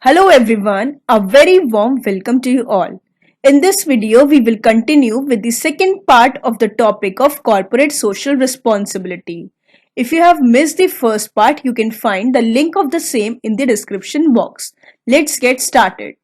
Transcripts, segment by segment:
Hello everyone, a very warm welcome to you all. In this video, we will continue with the second part of the topic of corporate social responsibility. If you have missed the first part, you can find the link of the same in the description box. Let's get started.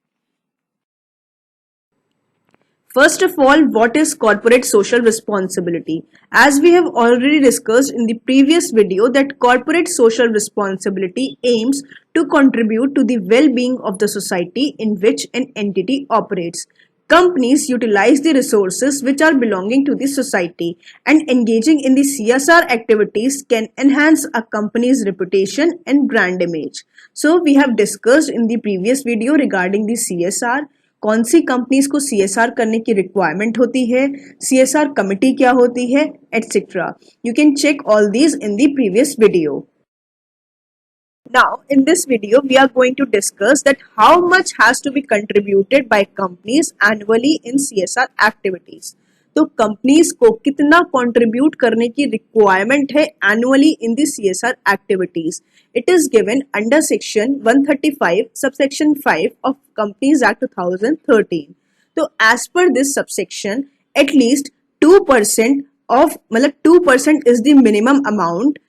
First of all, what is corporate social responsibility? As we have already discussed in the previous video that corporate social responsibility aims to contribute to the well-being of the society in which an entity operates. Companies utilize the resources which are belonging to the society, and engaging in the CSR activities can enhance a company's reputation and brand image. So we have discussed in the previous video regarding the CSR. कौन सी companies को CSR करने की requirement होती है, CSR committee क्या होती है, etcetera. You can check all these in the previous video. Now, in this video, we are going to discuss that how much has to be contributed by companies annually in CSR activities. तो companies को कितना contribute करने की requirement है annually in the CSR activities. It is given under section 135 subsection 5 of companies act 2013. तो as per this subsection at least 2% of मतलब 2% is the minimum amount.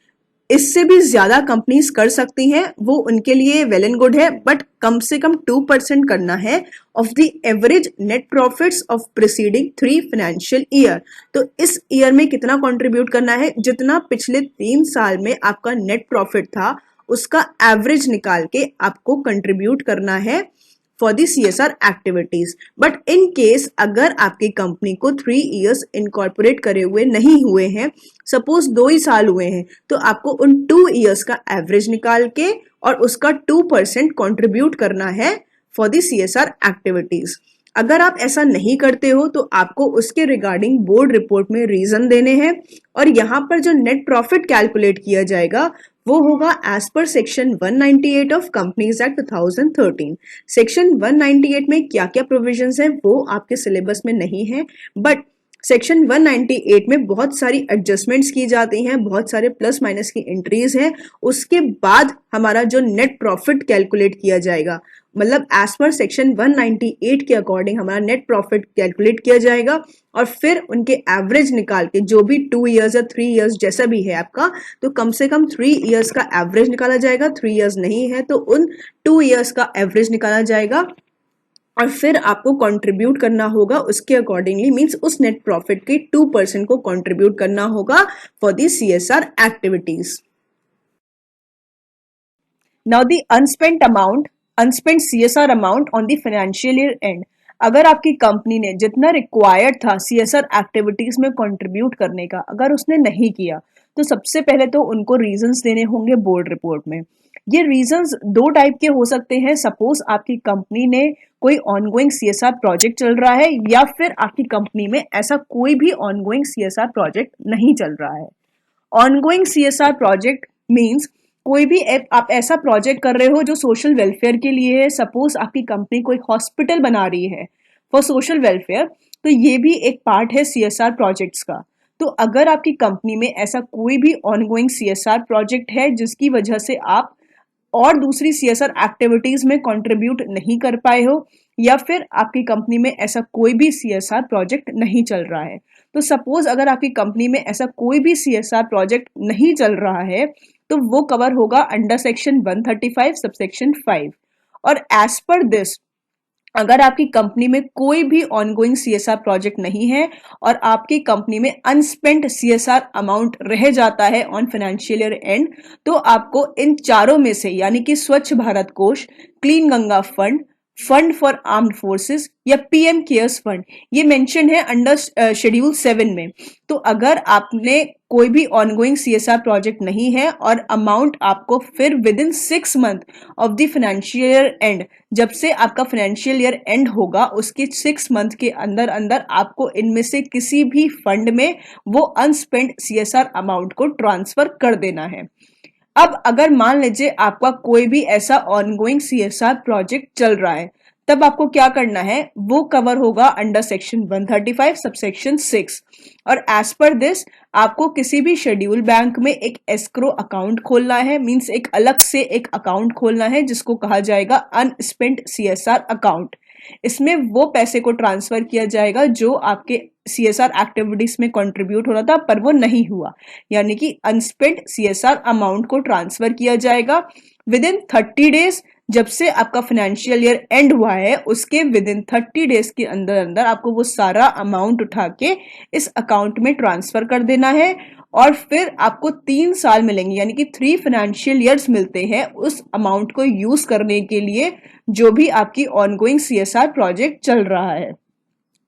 इससे भी ज्यादा कंपनीज कर सकती हैं, वो उनके लिए वेल एंड गुड है, बट कम से कम 2% करना है of the average net profits of preceding 3 financial year. तो इस ईयर में कितना कंट्रीब्यूट करना है, जितना पिछले 3 साल में आपका नेट प्रॉफिट था उसका एवरेज निकाल के आपको कंट्रीब्यूट करना है for the CSR activities. But in case अगर आपकी कंपनी को 3 इयर्स इनकॉर्पोरेट करे हुए नहीं हुए हैं, सपोज 2 ही साल हुए हैं, तो आपको उन 2 इयर्स का एवरेज निकाल के और उसका 2% कंट्रीब्यूट करना है फॉर दी सीएसआर एक्टिविटीज. अगर आप ऐसा नहीं करते हो तो आपको उसके रिगार्डिंग बोर्ड रिपोर्ट में रीजन देने हैं, और यहाँ पर जो नेट प्रॉफिट कैलकुलेट किया जाएगा वो होगा as per section 198 of companies act 2013. Section 198 में क्या क्या प्रोविजंस हैं वो आपके सिलेबस में नहीं है, बट सेक्शन 198 में बहुत सारी एडजस्टमेंट्स की जाती हैं, बहुत सारे प्लस माइनस की एंट्रीज हैं. उसके बाद हमारा जो नेट प्रॉफिट कैलकुलेट किया जाएगा, मतलब एज पर सेक्शन 198 के अकॉर्डिंग हमारा नेट प्रॉफिट कैलकुलेट किया जाएगा, और फिर उनके एवरेज निकाल के जो भी 2 इयर्स या 3 इयर्स जैसा भी है आपका, तो कम से कम 3 इयर्स का एवरेज निकाला जाएगा. 3 इयर्स नहीं है तो उन 2 इयर्स का एवरेज निकाला जाएगा, और फिर आपको कंट्रीब्यूट करना होगा उसके अकॉर्डिंगली, मींस उस नेट प्रॉफिट के 2% को कंट्रीब्यूट करना होगा for the CSR activities. Now the unspent CSR amount on the financial year end. अगर आपकी कंपनी ने जितना रिक्वायर्ड था सीएसआर एक्टिविटीज में कंट्रीब्यूट करने का, अगर उसने नहीं किया, तो सबसे पहले तो उनको रीजंस देने होंगे बोर्ड रिपोर्ट में. ये रीजंस 2 टाइप के हो सकते हैं. सपोज आपकी कंपनी ने कोई ऑनगोइंग सीएसआर प्रोजेक्ट चल रहा है, या फिर आपकी कंपनी में ऐसा कोई भी ऑनगोइंग सीएसआर प्रोजेक्ट नहीं चल रहा है. ऑनगोइंग सीएसआर प्रोजेक्ट मींस कोई भी आप ऐसा प्रोजेक्ट कर रहे हो जो सोशल वेलफेयर के लिए है. सपोज आपकी कंपनी कोई हॉस्पिटल बना रही है फॉर सोशल वेलफेयर, तो ये भी एक पार्ट है सीएसआर प्रोजेक्ट्स का. तो अगर आपकी कंपनी में ऐसा कोई भी ऑनगोइंग सीएसआर प्रोजेक्ट है जिसकी वजह से आप और दूसरी सीएसआर एक्टिविटीज में कंट्रीब्यूट नहीं कर पाए हो, या फिर आपकी कंपनी में ऐसा कोई भी सीएसआर प्रोजेक्ट नहीं चल रहा है, तो सपोज अगर आपकी कंपनी में ऐसा कोई भी सीएसआर प्रोजेक्ट नहीं चल रहा है, तो वो कवर होगा अंडर सेक्शन 135 सबसेक्शन 5. और एज पर दिस, अगर आपकी कंपनी में कोई भी ऑनगोइंग सीएसआर प्रोजेक्ट नहीं है और आपकी कंपनी में अनस्पेंट सीएसआर अमाउंट रह जाता है ऑन फाइनेंशियल ईयर एंड, तो आपको इन चारों में से, यानी कि स्वच्छ भारत कोष, clean Ganga fund, fund for armed forces या पीएम केयर्स फंड, ये मेंशन है अंडर शेड्यूल 7 में. तो अगर आपने कोई भी ऑनगोइंग सीएसआर प्रोजेक्ट नहीं है और अमाउंट आपको फिर with in 6 month of the financial year and, जब से आपका फाइनेंशियल ईयर एंड होगा उसके 6 मंथ के अंदर अंदर आपको इनमें से किसी भी फंड में वो अनस्पेंट सीएसआर अमाउंट को ट्रांसफर कर देना है. अब अगर मान लीजिए आपका कोई भी ऐसा ऑनगोइंग सीएसआर प्रोजेक्ट चल रहा है, तब आपको क्या करना है, वो कवर होगा अंडर सेक्शन 135 सबसेक्शन 6। और एज पर दिस आपको किसी भी शेड्यूल बैंक में एक एस्क्रो अकाउंट खोलना है, मींस एक अलग से एक अकाउंट खोलना है जिसको कहा जाएगा अनस्पेंट सीएसआर अकाउंट। इसमें वो पैसे को ट्रांसफर किया जाएगा जो आपके सीएसआर एक्टिविटीज में कंट्रीब्यूट हो रहा था पर वो नहीं हुआ, यानी कि अनस्पेंट सीएसआर अमाउंट को ट्रांसफर किया जाएगा विद इन 30 डेज। जब से आपका फाइनेंशियल ईयर एंड हुआ है उसके विद इन 30 डेज के अंदर अंदर आपको वो सारा अमाउंट उठा के इस अकाउंट में ट्रांसफर कर देना है। और फिर आपको 3 साल मिलेंगे, यानी कि 3 फाइनेंशियल ईयर्स मिलते हैं उस अमाउंट को यूज करने के लिए जो भी आपकी ऑनगोइंग सीएसआर प्रोजेक्ट चल रहा है।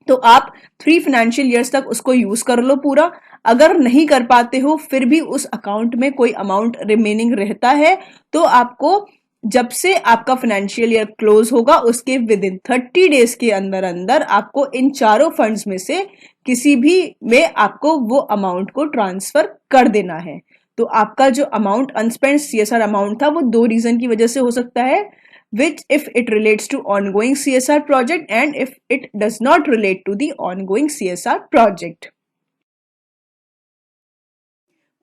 तो आप 3 फाइनेंशियल ईयर्स तक उसको यूज कर लो पूरा। अगर नहीं कर पाते हो फिर भी उस अकाउंट में कोई अमाउंट रिमेनिंग रहता है तो आपको जब से आपका फाइनेंशियल ईयर क्लोज होगा उसके विद इन 30 डेज के अंदर अंदर आपको इन चारों फंड्स में से किसी भी में आपको वो अमाउंट को ट्रांसफर कर देना है। तो आपका जो अमाउंट अनस्पेंट सीएसआर अमाउंट था वो 2 रीजन की वजह से हो सकता है, which if it relates to ongoing CSR project and if it does not relate to the ongoing CSR project.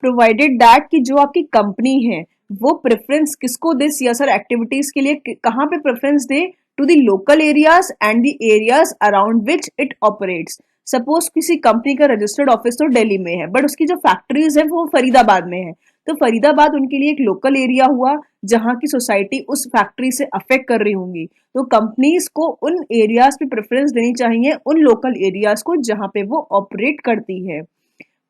Provided that कि जो आपकी कंपनी है वो प्रेफरेंस किसको दे सीएसआर एक्टिविटीज के लिए, कहाँ पे प्रेफरेंस दे, to the local areas and the areas around which it operates. Suppose किसी कंपनी का रजिस्टर्ड ऑफिस तो दिल्ली में है बट उसकी जो फैक्ट्रीज है वो फरीदाबाद में है, तो फरीदाबाद उनके लिए एक लोकल एरिया हुआ जहां की सोसाइटी उस फैक्ट्री से अफेक्ट कर रही होंगी। तो कंपनीज को उन एरियाज पे प्रेफरेंस देनी चाहिए, उन लोकल एरियाज को जहां पे वो ऑपरेट करती है।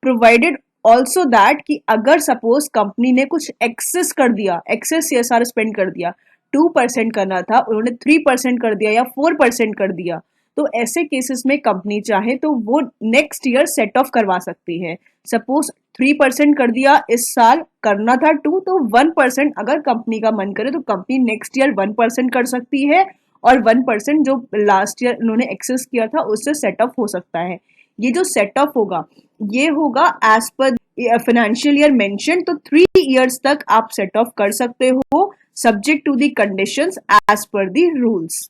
प्रोवाइडेड ऑल्सो दैट कि अगर सपोज कंपनी ने कुछ एक्सेस कर दिया, एक्सेस सीएसआर स्पेंड कर दिया, 2% करना था उन्होंने 3% कर दिया या 4% कर दिया, तो ऐसे केसेस में कंपनी चाहे तो वो नेक्स्ट ईयर सेट ऑफ करवा सकती है। सपोज 3% कर दिया इस साल, करना था 2, तो 1% अगर कंपनी का मन करे तो कंपनी नेक्स्ट ईयर 1% कर सकती है और 1% जो लास्ट ईयर उन्होंने एक्सेस किया था उससे सेट ऑफ हो सकता है। ये जो सेट ऑफ होगा ये होगा एज पर फाइनेंशियल ईयर मेंशन, तो 3 इयर्स तक आप सेट ऑफ कर सकते हो subject to the conditions as per the rules.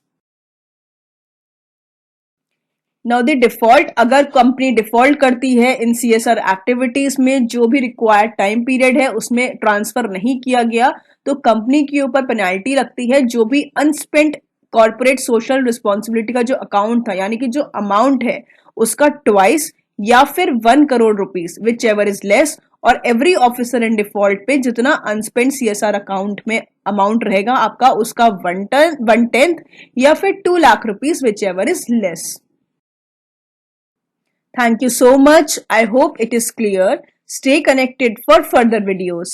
Now the default, अगर कंपनी डिफॉल्ट करती है इन सीएसआर एक्टिविटीज में जो भी रिक्वायर्ड टाइम पीरियड है उसमें ट्रांसफर नहीं किया गया तो कंपनी के ऊपर पेनाल्टी लगती है। जो भी अनस्पेंट कॉर्पोरेट सोशल रिस्पॉन्सिबिलिटी का जो अकाउंट था यानी कि जो अमाउंट है उसका ट्वाइस या फिर 1 crore rupees which ever is less, और एवरी ऑफिसर इन डिफॉल्ट पे जितना अनस्पेंट सीएसआर अकाउंट में अमाउंट रहेगा आपका उसका 1/10 या फिर 2 lakh rupees which ever is less. Thank you so much. I hope it is clear. Stay connected for further videos.